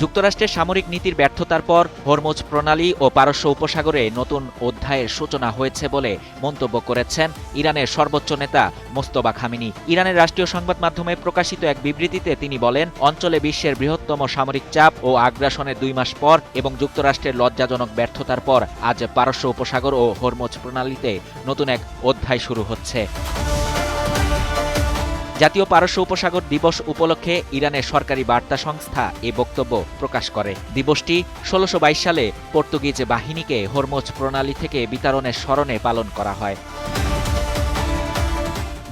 যুক্তরাষ্ট্রের সামরিক নীতির ব্যর্থতার পর হরমুজ প্রণালী ও পারস্য উপসাগরে নতুন অধ্যায়ের সূচনা হয়েছে বলে মন্তব্য করেছেন ইরানের সর্বোচ্চ নেতা মোস্তফা খামেনি। ইরানের রাষ্ট্রীয় সংবাদ মাধ্যমে প্রকাশিত এক বিবৃতিতে তিনি বলেন, অঞ্চলে বিশ্বের বৃহত্তম সামরিক চাপ ও আগ্রাসনের 2 মাস পর এবং যুক্তরাষ্ট্রের লজ্জাজনক ব্যর্থতার পর আজ পারস্য উপসাগর ও হরমুজ প্রণালীতে নতুন এক অধ্যায় শুরু হচ্ছে। জাতীয় পারস্য উপসাগর দিবস উপলক্ষে ইরানের সরকারি বার্তা সংস্থা এ বক্তব্য প্রকাশ করে। দিবসটি ১৬২২ সালে পর্তুগিজ বাহিনীকে হরমুজ প্রণালী থেকে বিতাড়নের স্মরণে পালন করা হয়।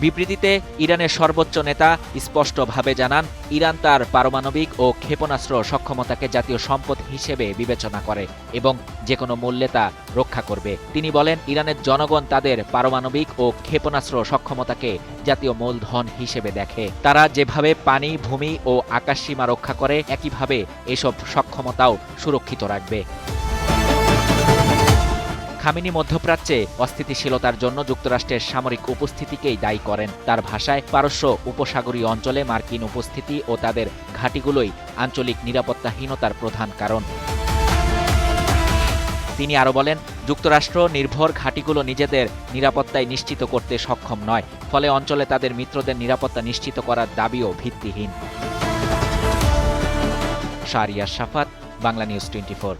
বিবৃতিতে ইরানের সর্বোচ্চ নেতা স্পষ্টভাবে জানান, ইরান তার পারমাণবিক ও ক্ষেপণাস্ত্র সক্ষমতাকে জাতীয় সম্পদ হিসেবে বিবেচনা করে এবং যেকোনো মূল্যে তা রক্ষা করবে। তিনি বলেন, ইরানের জনগণ তাদের পারমাণবিক ও ক্ষেপণাস্ত্র সক্ষমতাকে জাতীয় মূলধন হিসেবে দেখে। তারা যেভাবে পানি, ভূমি ও আকাশসীমা রক্ষা করে, একইভাবে এসব সক্ষমতাও সুরক্ষিত রাখবে। খামেনি মধ্যপ্রাচ্যে অস্থিতিশীলতার জন্য যুক্তরাষ্ট্রের সামরিক উপস্থিতিকেই দায়ী করেন। তার ভাষায়, পারস্য উপসাগরীয় অঞ্চলে মার্কিন উপস্থিতি ও তাদের ঘাঁটিগুলোই আঞ্চলিক নিরাপত্তাহীনতার প্রধান কারণ। তিনি আরও বলেন, যুক্তরাষ্ট্র নির্ভর ঘাঁটিগুলো নিজেদের নিরাপত্তায় নিশ্চিত করতে সক্ষম নয়, ফলে অঞ্চলে তাদের মিত্রদের নিরাপত্তা নিশ্চিত করার দাবিও ভিত্তিহীন। শাহরিয়ার শাফাত, বাংলা নিউজ 24।